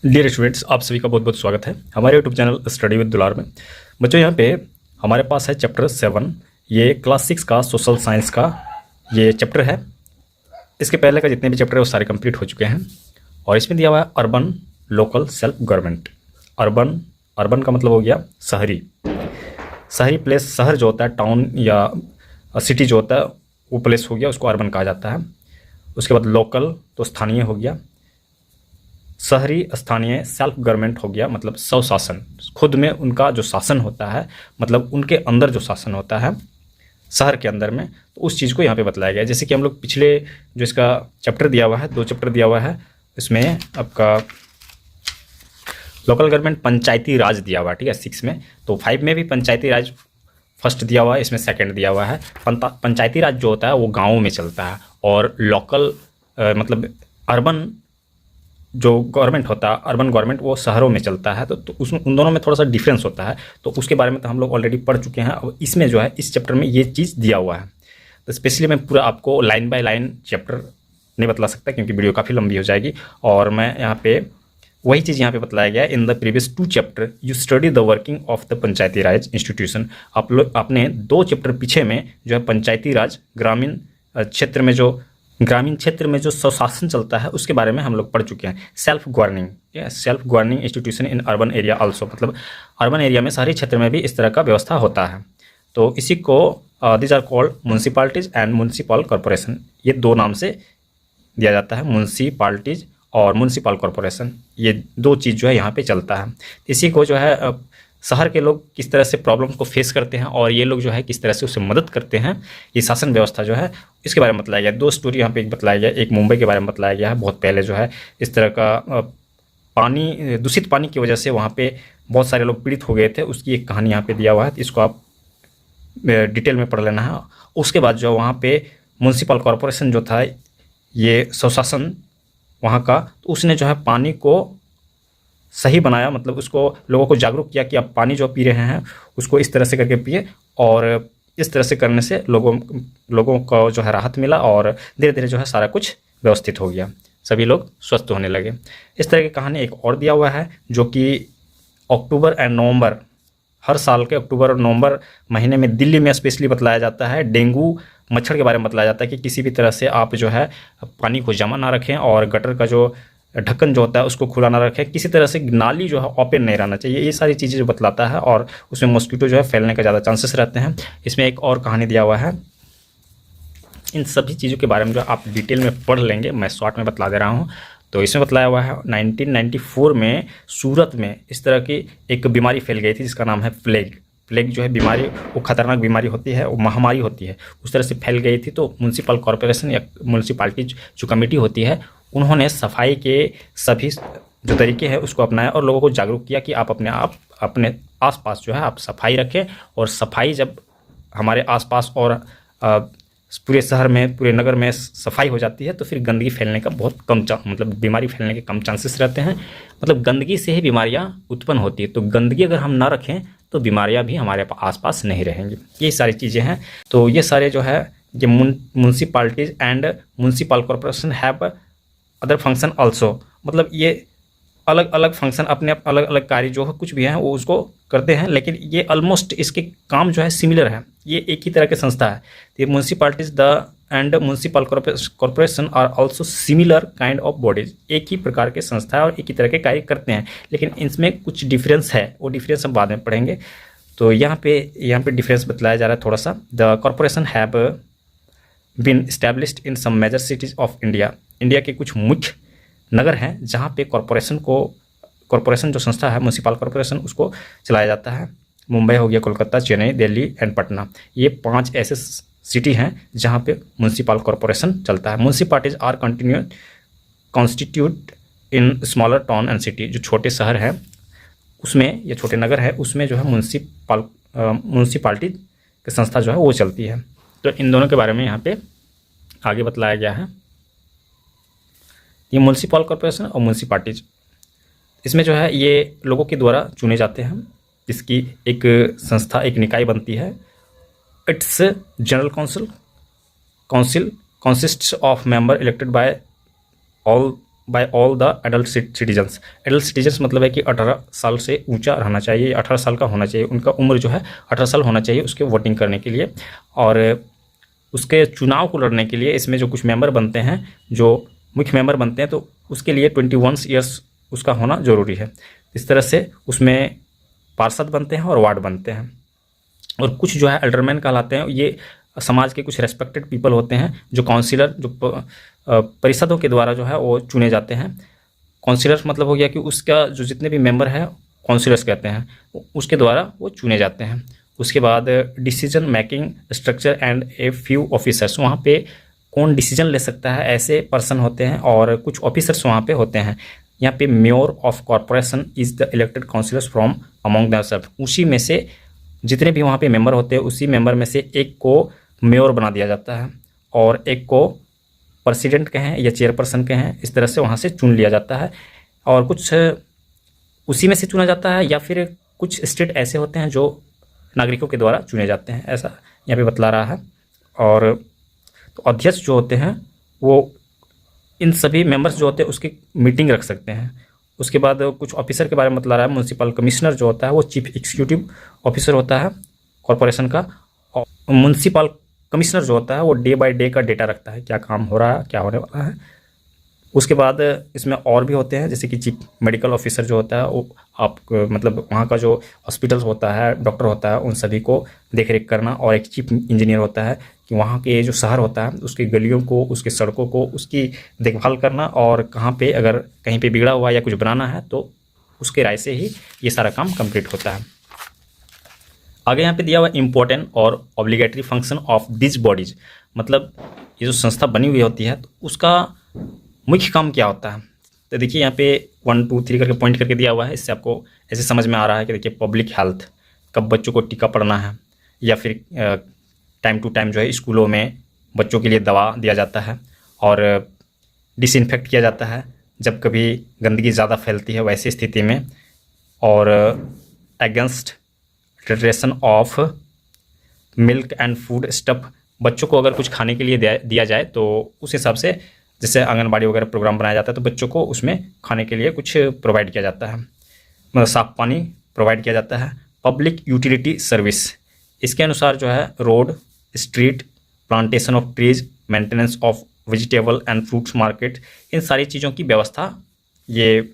Dear students, आप सभी का बहुत बहुत स्वागत है हमारे यूट्यूब चैनल स्टडी विद दुलार में। बच्चों, यहाँ पे हमारे पास है चैप्टर 7। ये क्लास 6 का सोशल साइंस का ये चैप्टर है। इसके पहले का जितने भी चैप्टर है वो सारे कंप्लीट हो चुके हैं और इसमें दिया हुआ है urban local self government. Urban urban का मतलब हो गया शहरी। शहरी प्लेस, शहर जो होता है, टाउन या सिटी जो होता है वो प्लेस हो गया, उसको अर्बन कहा जाता है। उसके बाद लोकल तो स्थानीय हो गया। शहरी स्थानीय सेल्फ गवर्नमेंट हो गया, मतलब स्वशासन, खुद में उनका जो शासन होता है, मतलब उनके अंदर जो शासन होता है शहर के अंदर में, तो उस चीज़ को यहाँ पे बताया गया है। जैसे कि हम लोग पिछले जो इसका चैप्टर दिया हुआ है, 2 चैप्टर दिया हुआ है, इसमें आपका लोकल गवर्नमेंट पंचायती राज दिया हुआ है, ठीक है, 6 में। तो 5 में भी पंचायती राज फर्स्ट दिया हुआ है, इसमें सेकंड दिया हुआ है। पंचायती राज जो होता है वो गाँवों में चलता है और लोकल मतलब अर्बन जो गवर्नमेंट होता है, अर्बन गवर्नमेंट, वो शहरों में चलता है। तो उसमें उन दोनों में थोड़ा सा डिफरेंस होता है, तो उसके बारे में तो हम लोग ऑलरेडी पढ़ चुके हैं। अब इसमें जो है इस चैप्टर में ये चीज़ दिया हुआ है, तो स्पेशली मैं पूरा आपको लाइन बाय लाइन चैप्टर नहीं बतला सकता क्योंकि वीडियो काफ़ी लंबी हो जाएगी। और मैं यहाँ पे वही चीज़ यहाँ पे बताया गया है। In the previous 2 chapter you study the working of the Panchayati Raj institution. आप लोग आपने 2 चैप्टर पीछे में जो है पंचायती राज ग्रामीण क्षेत्र में जो स्वशासन चलता है उसके बारे में हम लोग पढ़ चुके हैं। Self governing institution in urban area also, मतलब अर्बन एरिया में, शहरी क्षेत्र में भी इस तरह का व्यवस्था होता है। तो इसी को these are called municipalities and municipal corporation, ये 2 नाम से दिया जाता है। म्यूनसिपालिटीज़ और म्यूनसिपल कॉरपोरेशन, ये 2 चीज़ जो है यहाँ पे चलता है। इसी को जो है शहर के लोग किस तरह से प्रॉब्लम को फेस करते हैं और ये लोग जो है किस तरह से उसे मदद करते हैं, ये शासन व्यवस्था जो है इसके बारे में बताया गया। 2 स्टोरी यहाँ पे एक बताया गया, एक मुंबई के बारे में बताया गया है। बहुत पहले जो है इस तरह का पानी, दूषित पानी की वजह से वहाँ पे बहुत सारे लोग पीड़ित हो गए थे, उसकी एक कहानी यहाँ पे दिया हुआ है, इसको आप डिटेल में पढ़ लेना है। उसके बाद जो वहाँ पे म्यूनसिपल कॉरपोरेशन जो था, ये स्वशासन वहाँ का, तो उसने जो है पानी को सही बनाया, मतलब उसको लोगों को जागरूक किया कि आप पानी जो पी रहे हैं उसको इस तरह से करके पिए, और इस तरह से करने से लोगों को जो है राहत मिला और धीरे धीरे जो है सारा कुछ व्यवस्थित हो गया, सभी लोग स्वस्थ होने लगे। इस तरह की कहानी एक और दिया हुआ है जो कि अक्टूबर एंड नवंबर, हर साल के अक्टूबर और नवंबर महीने में दिल्ली में स्पेशली बतलाया जाता है। डेंगू मच्छर के बारे में बतलाया जाता है कि किसी भी तरह से आप जो है पानी को जमा ना रखें और गटर का जो ढक्कन जो होता है उसको खुला ना रखें, किसी तरह से नाली जो है ओपन नहीं रहना चाहिए। ये सारी चीज़ें जो बतलाता है, और उसमें मॉस्किटो जो है फैलने का ज़्यादा चांसेस रहते हैं। इसमें एक और कहानी दिया हुआ है। इन सभी चीज़ों के बारे में जो आप डिटेल में पढ़ लेंगे, मैं शॉर्ट में बतला दे रहा हूँ। तो इसमें बतलाया हुआ है 1994 में सूरत में इस तरह की एक बीमारी फैल गई थी जिसका नाम है प्लेग जो है बीमारी, वो खतरनाक बीमारी होती है, वो महामारी होती है, उस तरह से फैल गई थी। तो म्यूनसिपल कॉरपोरेशन या म्यूनसिपालिटी जो कमेटी होती है, उन्होंने सफाई के सभी जो तरीके हैं उसको अपनाया और लोगों को जागरूक किया कि आप अपने आसपास जो है आप सफाई रखें। और सफाई जब हमारे आसपास और पूरे शहर में, पूरे नगर में सफाई हो जाती है तो फिर गंदगी फैलने का बहुत कम मतलब बीमारी फैलने के कम चांसेस रहते हैं। मतलब गंदगी से ही बीमारियां उत्पन्न होती है, तो गंदगी अगर हम ना रखें तो बीमारियां भी हमारे आसपास नहीं रहेंगी। ये सारी चीज़ें हैं। तो ये सारे जो है ये municipalities and municipal corporation have other function also, मतलब ये अलग अलग फंक्शन, अपने अलग अलग कार्य जो है कुछ भी हैं वो उसको करते हैं, लेकिन ये ऑलमोस्ट इसके काम जो है सिमिलर है, ये एक ही तरह की संस्था है। तो municipalities and municipal corporation are also similar kind of bodies, एक ही प्रकार के संस्था है और एक ही तरह के कार्य करते हैं, लेकिन इसमें कुछ डिफरेंस है, वो डिफरेंस हम बाद में पढ़ेंगे। तो यहाँ पे डिफरेंस बताया जा रहा है थोड़ा सा। The corporation have been established in some major cities of India के कुछ मुख्य नगर हैं जहाँ पे कॉरपोरेशन जो संस्था है, म्यूनसिपल कॉरपोरेशन, उसको चलाया जाता है। मुंबई हो गया, कोलकाता, चेन्नई, दिल्ली एंड पटना, ये 5 ऐसे सिटी हैं जहाँ पे म्यूनसिपल कॉरपोरेशन चलता है। Municipalities are constitute in smaller town and city, जो छोटे शहर हैं उसमें या छोटे नगर है उसमें जो है म्यूनसिपालिटी की संस्था जो है वो चलती है। तो इन दोनों के बारे में यहाँ पे आगे बतलाया गया है। ये म्यूनसिपल कॉरपोरेशन और म्यूनसिपालिटीज, इसमें जो है ये लोगों के द्वारा चुने जाते हैं। इसकी एक संस्था, एक निकाय बनती है। Its general council consists of member elected by all by all the adult citizens. Adult citizens मतलब है कि 18 साल से ऊंचा रहना चाहिए, 18 साल का होना चाहिए, उनका उम्र जो है 18 साल होना चाहिए उसके वोटिंग करने के लिए। और उसके चुनाव को लड़ने के लिए इसमें जो कुछ मेंबर बनते हैं, जो मुख्य मेंबर बनते हैं, तो उसके लिए 21 ईयर्स उसका होना ज़रूरी है। इस तरह से उसमें पार्षद बनते हैं और वार्ड बनते हैं। और कुछ जो है एल्डरमैन कहलाते हैं, ये समाज के कुछ रेस्पेक्टेड पीपल होते हैं जो काउंसिलर, जो परिषदों के द्वारा जो है वो चुने जाते हैं। काउंसिलर्स मतलब हो गया कि उसका जो जितने भी मेंबर हैं काउंसिलर्स कहते हैं, उसके द्वारा वो चुने जाते हैं। उसके बाद decision making structure and a few officers, वहाँ पे कौन डिसीजन ले सकता है ऐसे पर्सन होते हैं और कुछ ऑफिसर्स वहाँ पे होते हैं। यहाँ पे mayor of corporation is the elected councillors from among themselves, उसी में से जितने भी वहाँ पे मेंबर होते हैं उसी मेंबर में से एक को मेयर बना दिया जाता है और एक को प्रेसिडेंट कहें या चेयरपर्सन कहें, इस तरह से वहाँ से चुन लिया जाता है। और कुछ उसी में से चुना जाता है या फिर कुछ स्टेट ऐसे होते हैं जो नागरिकों के द्वारा चुने जाते हैं, ऐसा यहाँ पे बतला रहा है। और तो अध्यक्ष जो होते हैं वो इन सभी मेंबर्स जो होते हैं उसकी मीटिंग रख सकते हैं। उसके बाद कुछ ऑफिसर के बारे में बतला रहा है। म्यूनसिपल कमिश्नर जो होता है वो चीफ एग्जीक्यूटिव ऑफिसर होता है कॉरपोरेशन का, और म्यूनसिपल कमिश्नर जो होता है वो डे बाय डे का डेटा रखता है, क्या काम हो रहा है, क्या होने वाला है। उसके बाद इसमें और भी होते हैं, जैसे कि चीफ मेडिकल ऑफिसर जो होता है वो आप मतलब वहाँ का जो हॉस्पिटल्स होता है, डॉक्टर होता है, उन सभी को देख रेख करना। और एक चीफ इंजीनियर होता है कि वहाँ के जो शहर होता है उसकी गलियों को, उसके सड़कों को, उसकी देखभाल करना, और कहाँ पे अगर कहीं पे बिगड़ा हुआ या कुछ बनाना है तो उसके राय से ही ये सारा काम कंप्लीट होता है। आगे यहाँ पे दिया हुआ इम्पोर्टेंट और obligatory function of this bodies, मतलब ये जो संस्था बनी हुई होती है तो उसका मुख्य काम क्या होता है। तो देखिए यहाँ पे 1 2 3 करके पॉइंट करके दिया हुआ है। इससे आपको ऐसे समझ में आ रहा है कि देखिए पब्लिक हेल्थ, कब बच्चों को टीका पड़ना है, या फिर टाइम टू टाइम जो है स्कूलों में बच्चों के लिए दवा दिया जाता है, और डिसइंफेक्ट किया जाता है जब कभी गंदगी ज़्यादा फैलती है वैसी स्थिति में, और against tradition of milk and food stuff, बच्चों को अगर कुछ खाने के लिए दिया जाए तो उस हिसाब से, जैसे आंगनबाड़ी वगैरह प्रोग्राम बनाया जाता है तो बच्चों को उसमें खाने के लिए कुछ प्रोवाइड किया जाता है, मतलब साफ पानी प्रोवाइड किया जाता है। पब्लिक यूटिलिटी सर्विस, इसके अनुसार जो है road, street, plantation of trees, maintenance of vegetable and fruits market, इन सारी चीज़ों की व्यवस्था ये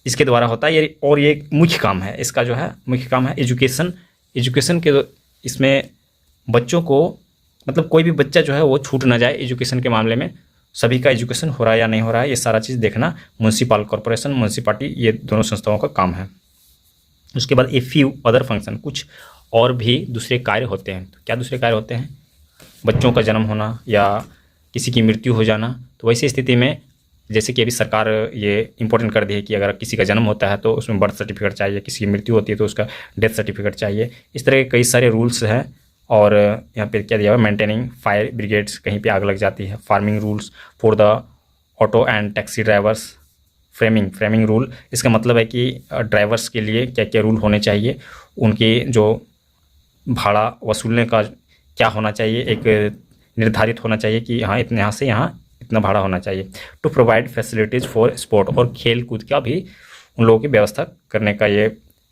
इसके द्वारा होता है। ये और ये मुख्य काम है इसका, जो है मुख्य काम है एजुकेशन के। इसमें बच्चों को, मतलब कोई भी बच्चा जो है वो छूट ना जाए एजुकेशन के मामले में, सभी का एजुकेशन हो रहा है या नहीं हो रहा है, ये सारा चीज़ देखना म्यूनसिपल कॉरपोरेशन, म्यूनसिपालिटी, ये दोनों संस्थाओं का काम है। उसके बाद ए फ्यू अदर फंक्शन, कुछ और भी दूसरे कार्य होते हैं। तो क्या दूसरे कार्य होते हैं? बच्चों का जन्म होना या किसी की मृत्यु हो जाना। तो वैसी स्थिति में जैसे कि अभी सरकार ये इंपॉर्टेंट कर दी है कि अगर किसी का जन्म होता है तो उसमें बर्थ सर्टिफिकेट चाहिए, किसी की मृत्यु होती है तो उसका डेथ सर्टिफिकेट चाहिए। इस तरह के कई सारे रूल्स हैं। और यहाँ पे क्या दिया हुआ है? मेंटेनिंग फायर ब्रिगेड्स, कहीं पे आग लग जाती है। Farming rules for the auto and taxi drivers. Framing rule, इसका मतलब है कि ड्राइवर्स के लिए क्या क्या रूल होने चाहिए, उनके जो भाड़ा वसूलने का क्या होना चाहिए, एक निर्धारित होना चाहिए कि हाँ इतने यहाँ से यहाँ इतना भाड़ा होना चाहिए। To provide facilities for sport, और खेल कूद का भी उन लोगों की व्यवस्था करने का ये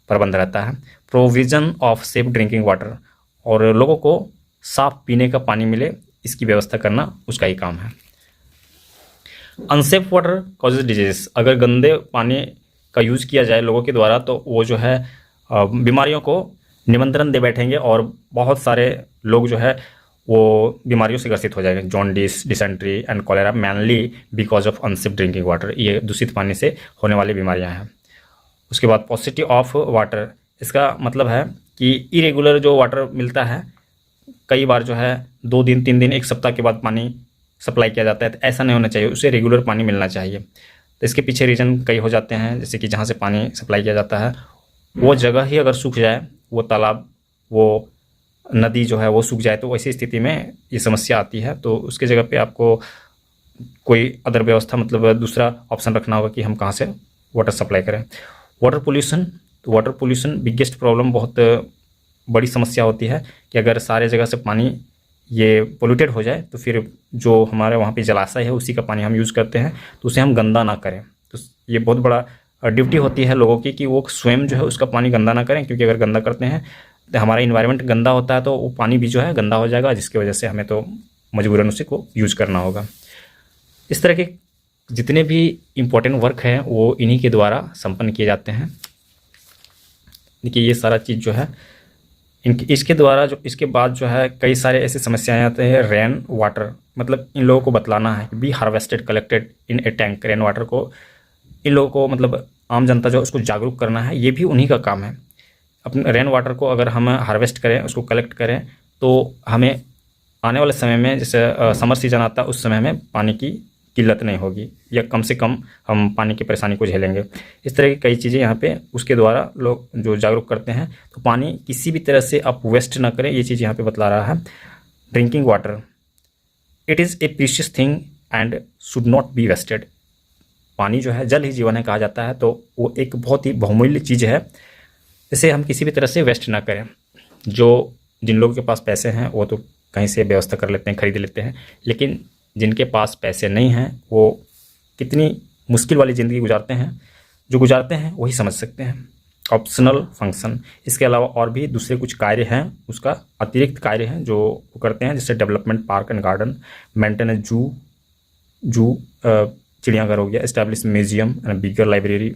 प्रबंध रहता है। Provision of safe drinking water, और लोगों को साफ पीने का पानी मिले, इसकी व्यवस्था करना उसका ही काम है। अनसेफ वाटर कॉजेज डिजीज, अगर गंदे पानी का यूज़ किया जाए लोगों के द्वारा तो वो जो है बीमारियों को निमंत्रण दे बैठेंगे और बहुत सारे लोग जो है वो बीमारियों से ग्रसित हो जाएंगे। Jaundice, dysentery and cholera mainly because of unsafe drinking water, ये दूषित पानी से होने वाली बीमारियां हैं। उसके बाद पॉसिटी ऑफ वाटर, इसका मतलब है कि इरेगुलर जो वाटर मिलता है, कई बार जो है 2 दिन 3 दिन 1 सप्ताह के बाद पानी सप्लाई किया जाता है, तो ऐसा नहीं होना चाहिए, उसे रेगुलर पानी मिलना चाहिए। तो इसके पीछे रीज़न कई हो जाते हैं, जैसे कि जहाँ से पानी सप्लाई किया जाता है वो जगह ही अगर सूख जाए, वो तालाब, वो नदी जो है वो सूख जाए, तो वैसी स्थिति में ये समस्या आती है। तो उसके जगह पे आपको कोई अदर व्यवस्था, मतलब दूसरा ऑप्शन रखना होगा कि हम कहाँ से वाटर सप्लाई करें। वाटर पोल्यूशन, तो वाटर पोल्यूशन बिगेस्ट प्रॉब्लम, बहुत बड़ी समस्या होती है कि अगर सारे जगह से पानी ये पोल्यूटेड हो जाए तो फिर जो हमारे वहाँ पे जलाशय है उसी का पानी हम यूज़ करते हैं, तो उसे हम गंदा ना करें। तो ये बहुत बड़ा ड्यूटी होती है लोगों की कि वो स्वयं जो है उसका पानी गंदा ना करें, क्योंकि अगर गंदा करते हैं तो हमारा इन्वायरमेंट गंदा होता है तो वो पानी भी जो है गंदा हो जाएगा, जिसकी वजह से हमें तो मजबूरन उसी को यूज़ करना होगा। इस तरह के जितने भी इम्पोर्टेंट वर्क हैं वो इन्हीं के द्वारा संपन्न किए जाते हैं। देखिए ये सारा चीज़ जो है इसके द्वारा जो इसके बाद जो है कई सारे ऐसी समस्याएं आते हैं। रेन वाटर, मतलब इन लोगों को बतलाना है कि be harvested collected in A tank. Rain water को इन लोगों को मतलब आम जनता जो उसको जागरूक करना है, ये भी उन्हीं का काम है। अपने रेन वाटर को अगर हम हार्वेस्ट करें, उसको कलेक्ट करें, तो हमें आने वाले समय में जैसे समर सीजन आता है उस समय में पानी की किल्लत नहीं होगी, या कम से कम हम पानी की परेशानी को झेलेंगे। इस तरह की कई चीज़ें यहाँ पे उसके द्वारा लोग जो जागरूक करते हैं। तो पानी किसी भी तरह से आप वेस्ट ना करें, ये चीज़ यहाँ पे बतला रहा है। Drinking water, it is a precious thing and should not be wasted. पानी जो है जल ही जीवन है कहा जाता है, तो वो एक बहुत ही बहुमूल्य चीज़ है, इसे हम किसी भी तरह से वेस्ट ना करें। जिन लोगों के पास पैसे हैं वो तो कहीं से व्यवस्था कर लेते हैं, खरीद लेते हैं, लेकिन जिनके पास पैसे नहीं हैं वो कितनी मुश्किल वाली ज़िंदगी गुजारते हैं, जो गुजारते हैं वही समझ सकते हैं। ऑप्शनल फंक्शन, इसके अलावा और भी दूसरे कुछ कार्य हैं, उसका अतिरिक्त कार्य हैं जो वो करते हैं, जैसे development park and garden, maintenance जू चिड़ियाघर हो गया, establish museum and bigger library,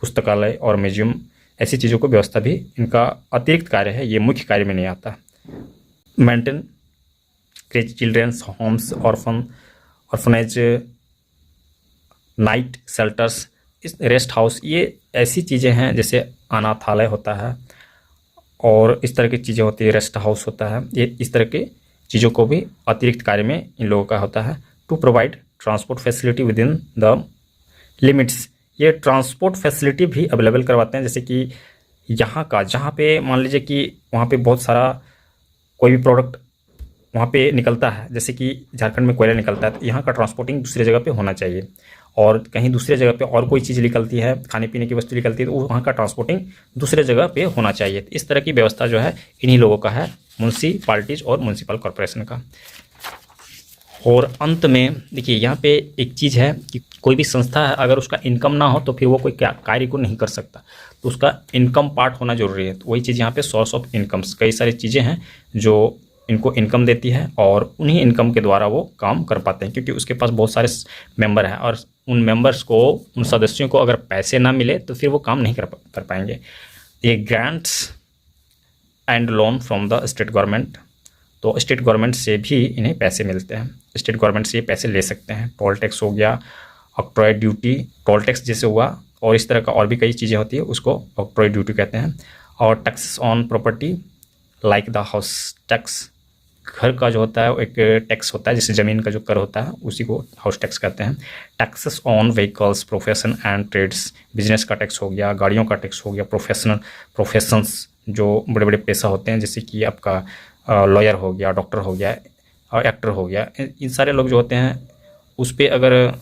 पुस्तकालय और म्यूजियम, ऐसी चीज़ों को व्यवस्था भी इनका अतिरिक्त कार्य है, ये मुख्य कार्य में नहीं आता। Maintain childrens homes, orphanage, night shelters, इस रेस्ट हाउस, ये ऐसी चीज़ें हैं जैसे अनाथालय होता है और इस तरह की चीज़ें होती है, रेस्ट हाउस होता है, ये इस तरह की चीज़ों को भी अतिरिक्त कार्य में इन लोगों का होता है। To provide transport facility within the limits, ये ट्रांसपोर्ट फैसिलिटी भी अवेलेबल करवाते हैं, जैसे कि यहाँ का जहाँ पे मान लीजिए कि वहाँ पे बहुत सारा कोई भी प्रोडक्ट वहाँ पे निकलता है, जैसे कि झारखंड में कोयला निकलता है, तो यहाँ का ट्रांसपोर्टिंग दूसरी जगह पे होना चाहिए, और कहीं दूसरी जगह पे और कोई चीज़ निकलती है, खाने पीने की वस्तु निकलती है, तो वहाँ का ट्रांसपोर्टिंग दूसरे जगह पे होना चाहिए। इस तरह की व्यवस्था जो है इन्हीं लोगों का है, म्यूनसिपालिटीज़ और म्यूनसिपल कॉरपोरेशन का। और अंत में देखिए यहाँ पे एक चीज़ है कि कोई भी संस्था है अगर उसका इनकम ना हो तो फिर वो कोई कार्य को नहीं कर सकता, तो उसका इनकम पार्ट होना जरूरी है। तो वही चीज़ यहाँ पे सोर्स ऑफ इनकम्स, कई सारी चीज़ें हैं जो इनको इनकम देती है और उन्हीं इनकम के द्वारा वो काम कर पाते हैं, क्योंकि उसके पास बहुत सारे मेंबर हैं और उन मेंबर्स को, उन सदस्यों को अगर पैसे ना मिले तो फिर वो काम नहीं कर पाएंगे। ये grants and loan from the state government, तो स्टेट गवर्नमेंट से भी इन्हें पैसे मिलते हैं, स्टेट गवर्नमेंट से ये पैसे ले सकते हैं। टोल टैक्स हो गया, ऑक्ट्रॉय ड्यूटी, टोल टैक्स जैसे हुआ, और इस तरह का और भी कई चीज़ें होती है, उसको ऑक्ट्रॉय ड्यूटी कहते हैं। और tax on property like the house tax, घर का जो होता है वो एक टैक्स होता है, जैसे ज़मीन का जो कर होता है उसी को हाउस टैक्स कहते हैं। Taxes on vehicles, profession and trades, business का टैक्स हो गया, गाड़ियों का टैक्स हो गया, प्रोफेशंस जो बड़े बड़े पेशा होते हैं, जैसे कि आपका लॉयर हो गया, डॉक्टर हो गया और एक्टर हो गया, इन सारे लोग जो होते हैं उस पर अगर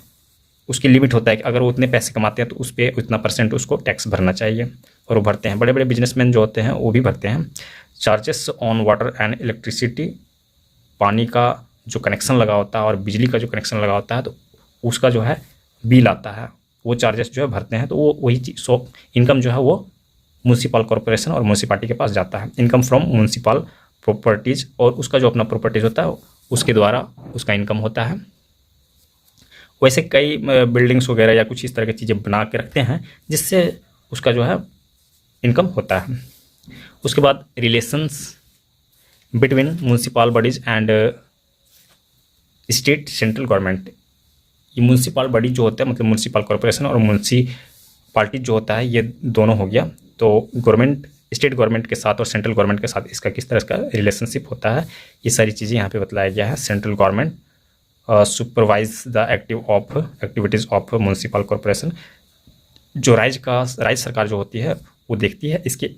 उसकी लिमिट होता है कि अगर वो उतने पैसे कमाते हैं तो उस पर उतना % उसको टैक्स भरना चाहिए, और वो भरते हैं। बड़े बड़े बिजनेसमैन जो होते हैं वो भी भरते हैं। Charges on water and electricity, पानी का जो कनेक्शन लगा होता है और बिजली का जो कनेक्शन लगा होता है तो उसका जो है बिल आता है, वो चार्जेस जो है भरते हैं, तो वो वही इनकम जो है वो म्यूनसिपल कॉरपोरेशन और म्यूनसिपालिटी के पास जाता है। इनकम फ्रॉम म्यूनसिपल प्रॉपर्टीज़, और उसका जो अपना प्रॉपर्टीज़ होता है उसके द्वारा उसका इनकम होता है। वैसे कई बिल्डिंग्स वगैरह या कुछ इस तरह की चीज़ें बना के रखते हैं जिससे उसका जो है इनकम होता है। उसके बाद relations between municipal bodies and state central government, ये म्यूनसिपल बॉडी जो होता है मतलब म्यूनसिपल कॉरपोरेशन और म्यूनसिपालिटी जो होता है ये दोनों हो गया, तो गवर्नमेंट स्टेट गवर्नमेंट के साथ और सेंट्रल गवर्नमेंट के साथ इसका किस तरह का रिलेशनशिप होता है, ये सारी चीज़ें यहाँ पे बताया गया है। Central government supervise the activities of municipal corporation, जो राज्य सरकार जो होती है वो देखती है इसके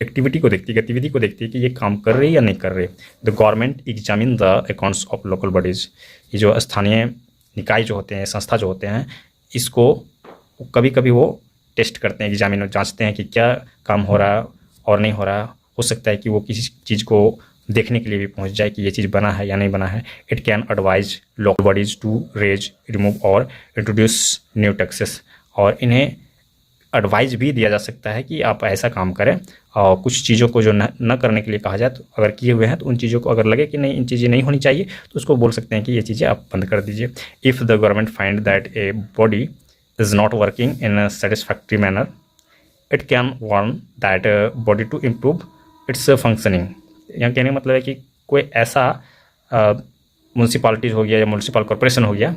एक्टिविटी को देखती है, गतिविधि को देखती है कि ये काम कर रही है या नहीं कर रही। The government examine the accounts of local bodies, ये जो स्थानीय निकाय जो होते हैं, संस्था जो होते हैं, इसको कभी कभी वो टेस्ट करते हैं, एग्जामिन जांचते हैं कि क्या काम हो रहा है और नहीं हो रहा है। हो सकता है कि वो किसी चीज़ को देखने के लिए भी पहुंच जाए कि ये चीज़ बना है या नहीं बना है। It can advise local bodies to raise, remove और इंट्रोड्यूस न्यू टैक्सेस, और इन्हें एडवाइस भी दिया जा सकता है कि आप ऐसा काम करें, और कुछ चीज़ों को जो न करने के लिए कहा जाए, तो अगर किए हुए हैं तो उन चीज़ों को अगर लगे कि नहीं इन चीज़ें नहीं होनी चाहिए तो उसको बोल सकते हैं कि ये चीज़ें आप बंद कर दीजिए। If the government find that a body is not working in a satisfactory manner, it can warn that body to improve its functioning. यहाँ कहने का मतलब है कि कोई ऐसा म्यूनसिपालिटीज़ हो गया या म्यूनसिपल कॉरपोरेशन हो गया,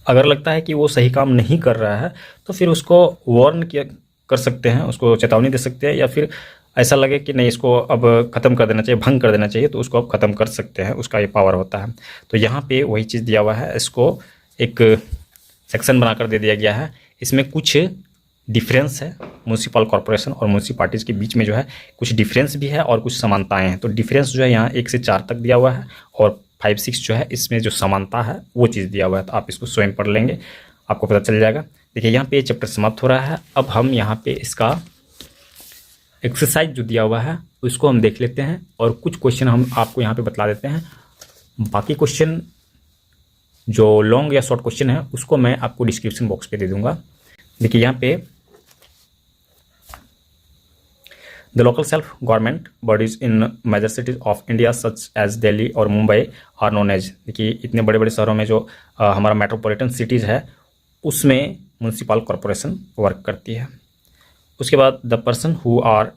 अगर लगता है कि वो सही काम नहीं कर रहा है तो फिर उसको वार्न किया कर सकते हैं, उसको चेतावनी दे सकते हैं, या फिर ऐसा लगे कि नहीं इसको अब ख़त्म कर देना चाहिए, भंग कर देना चाहिए, तो उसको अब ख़त्म कर सकते हैं, उसका ये पावर होता है। तो यहाँ पे वही चीज़ दिया हुआ है, इसको एक सेक्शन बनाकर दे दिया गया है। इसमें कुछ डिफरेंस है म्यूनसिपल कॉरपोरेशन और म्यूनसिपालिटीज़ के बीच में, जो है कुछ डिफरेंस भी है और कुछ समानताएं हैं। तो डिफरेंस जो है यहाँ 1 से 4 तक दिया हुआ है, और 5-6 जो है इसमें जो समानता है वो चीज़ दिया हुआ है। तो आप इसको स्वयं पढ़ लेंगे, आपको पता चल जाएगा। देखिए यहाँ पे ये चैप्टर समाप्त हो रहा है। अब हम यहाँ पे इसका एक्सरसाइज जो दिया हुआ है उसको हम देख लेते हैं, और कुछ क्वेश्चन हम आपको यहाँ पे बतला देते हैं। बाकी क्वेश्चन जो लॉन्ग या शॉर्ट क्वेश्चन है उसको मैं आपको डिस्क्रिप्शन बॉक्स पे दे दूँगा। देखिए यहाँ पे The local self-government bodies in major cities of India such as Delhi और मुंबई are known as, देखिए इतने बड़े बड़े शहरों में जो हमारा मेट्रोपॉलिटन सिटीज़ है उसमें म्यूनसिपल कॉरपोरेशन वर्क करती है। उसके बाद the person who are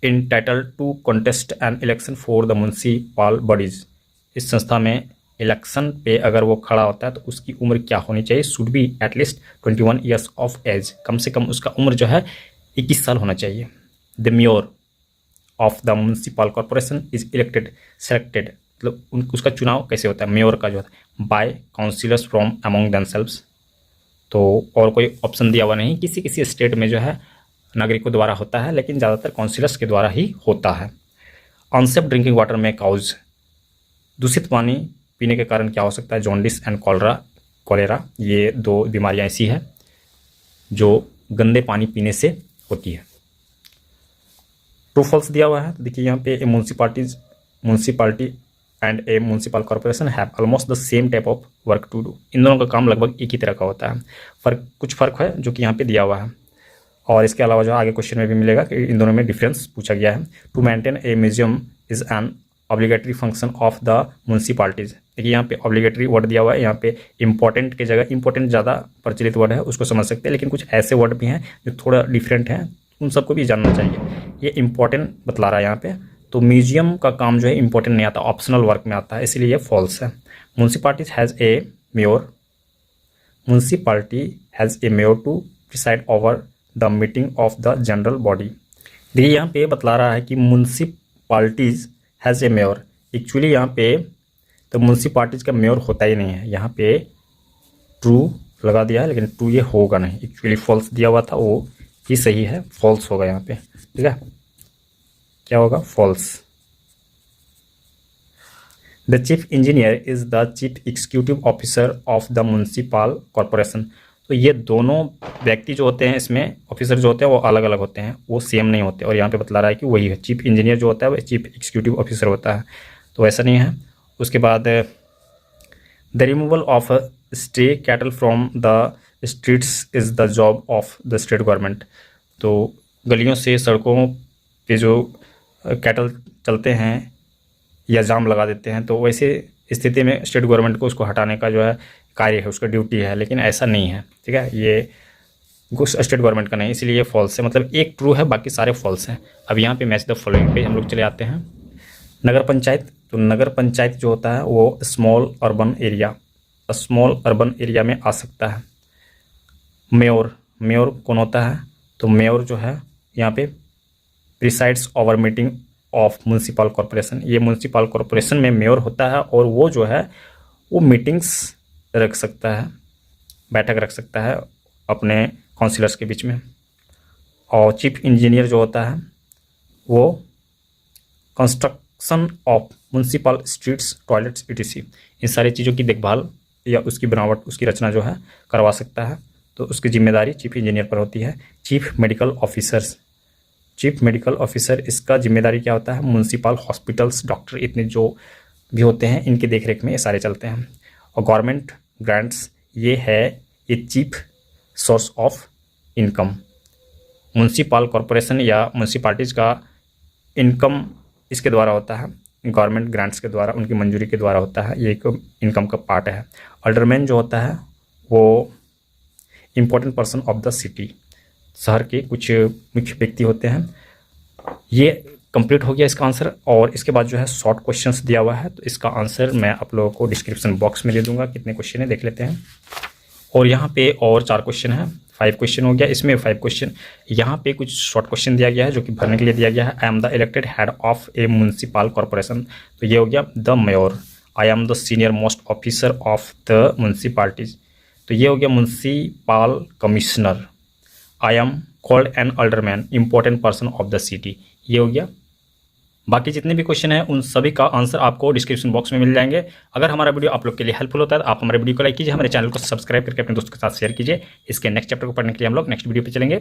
entitled to contest an election for the municipal bodies, इस संस्था में इलेक्शन पे अगर वो खड़ा होता है तो उसकी उम्र क्या होनी चाहिए, should be at least 21 years of age, कम से कम उसका उम्र जो है 21 साल होना चाहिए। The mayor of the municipal corporation is elected selected, मतलब उसका चुनाव कैसे होता है, मेयर का जो होता है, by councillors from among themselves. तो और कोई ऑप्शन दिया हुआ नहीं, किसी किसी स्टेट में जो है नागरिकों द्वारा होता है, लेकिन ज़्यादातर काउंसिलर्स के द्वारा ही होता है। अनसेफ ड्रिंकिंग वाटर में काउज, दूषित पानी पीने के कारण क्या हो सकता है, जॉन्डिस एंड कॉलेरा, ये 2 बीमारियाँ ऐसी हैं जो गंदे पानी पीने से होती है। ट्रू फॉल्स दिया हुआ है, तो देखिए यहाँ पे municipality and a municipal corporation have almost the same type of work to do, इन दोनों का काम लगभग एक ही तरह का होता है। कुछ फ़र्क है जो कि यहाँ पे दिया हुआ है, और इसके अलावा जो आगे क्वेश्चन में भी मिलेगा कि इन दोनों में डिफरेंस पूछा गया है। To maintain a museum is an obligatory function of the municipalities, देखिए यहाँ पे ऑब्लिगेटरी वर्ड दिया हुआ है, यहाँ पे इंपॉर्टेंट की जगह, इंपॉर्टेंट ज़्यादा प्रचलित वर्ड है उसको समझ सकते हैं, लेकिन कुछ ऐसे वर्ड भी हैं जो थोड़ा डिफरेंट हैं, उन सबको भी जानना चाहिए। ये इंपॉर्टेंट बतला रहा है यहाँ पे, तो म्यूजियम का काम जो है इंपॉर्टेंट नहीं आता, ऑप्शनल वर्क में आता है, इसलिए ये फॉल्स है। Municipality has a mayor to preside over the meeting of the general body, देखिए यहाँ पे बतला रहा है कि municipalities has a mayor, actually यहाँ पे तो म्यूनसिपालिटीज़ का मेयर होता ही नहीं है, यहाँ पे ट्रू लगा दिया है, लेकिन ट्रू ये होगा नहीं, एक्चुअली फॉल्स दिया हुआ था, वो ही सही है, फॉल्स होगा यहाँ पे, ठीक है, क्या होगा, false. The chief engineer is the chief executive officer of the municipal corporation, तो ये दोनों व्यक्ति जो होते हैं इसमें ऑफिसर जो होते हैं वो अलग अलग होते हैं, वो सेम नहीं होते, और यहाँ पे बतला रहा है कि वही है, चीफ इंजीनियर जो होता है वो चीफ एग्जीक्यूटिव ऑफिसर होता है, तो ऐसा नहीं है। उसके बाद the removal of stay cattle from the streets is the job of the state government, तो गलियों से सड़कों पे जो कैटल चलते हैं या जाम लगा देते हैं, तो वैसे स्थिति में स्टेट गवर्नमेंट को उसको हटाने का जो है कार्य है, उसका ड्यूटी है, लेकिन ऐसा नहीं है, ठीक है, ये स्टेट गवर्नमेंट का नहीं, इसलिए ये फॉल्स है, मतलब एक ट्रू है बाकी सारे फॉल्स हैं। अब यहाँ पे मैच द फॉलोइंग पे हम लोग चले आते हैं। नगर पंचायत, तो नगर पंचायत जो होता है वो स्मॉल अर्बन एरिया में आ सकता है। मेयर कौन होता है, तो मेयर जो है यहाँ पे presides over meeting of municipal corporation, ये म्यूनसिपल कॉरपोरेशन में मेयर होता है, और वो जो है वो मीटिंग्स रख सकता है, बैठक रख सकता है अपने काउंसिलर्स के बीच में। और चीफ इंजीनियर जो होता है वो construction of municipal streets, toilets etc, इन सारी चीज़ों की देखभाल या उसकी बनावट, उसकी रचना जो है करवा सकता है, तो उसकी जिम्मेदारी चीफ इंजीनियर पर होती है। Chief medical officers, chief medical officer, इसका जिम्मेदारी क्या होता है? म्युनिसिपल हॉस्पिटल्स, डॉक्टर इतने जो भी होते हैं इनकी देखरेख में ये सारे चलते हैं। और गवर्नमेंट ग्रांट्स, ये है ये chief source of income. Municipal corporation या म्युनिसिपालिटीज़ का इनकम इसके द्वारा होता है, गवर्नमेंट ग्रांट्स के द्वारा, उनकी मंजूरी के द्वारा होता है, ये एक इनकम का पार्ट है। अल्डरमैन जो होता है वो important person of the city, शहर के कुछ मुख्य व्यक्ति होते हैं। ये कंप्लीट हो गया इसका आंसर। और इसके बाद जो है शॉर्ट क्वेश्चंस दिया हुआ है, तो इसका आंसर मैं आप लोगों को डिस्क्रिप्शन बॉक्स में दे दूंगा, कितने क्वेश्चन है देख लेते हैं। और यहाँ पे और 4 क्वेश्चन है, 5 क्वेश्चन हो गया इसमें। 5 क्वेश्चन यहाँ पे कुछ शॉर्ट क्वेश्चन दिया गया है जो कि भरने के लिए दिया गया है। I am the elected head of a municipal corporation, तो ये हो गया the mayor. I am the senior most officer of the municipalities, तो ये हो गया municipal commissioner. I am called an alderman, important person of the city, ये हो गया। बाकी जितने भी क्वेश्चन हैं उन सभी का आंसर आपको डिस्क्रिप्शन बॉक्स में मिल जाएंगे। अगर हमारा वीडियो आप लोग के लिए हेल्पफुल होता है तो आप हमारे वीडियो को लाइक कीजिए, हमारे चैनल को सब्सक्राइब करके अपने दोस्तों के साथ शेयर कीजिए। इसके नेक्स्ट चैप्टर को पढ़ने के लिए हम लोग नेक्स्ट वीडियो पे चलेंगे।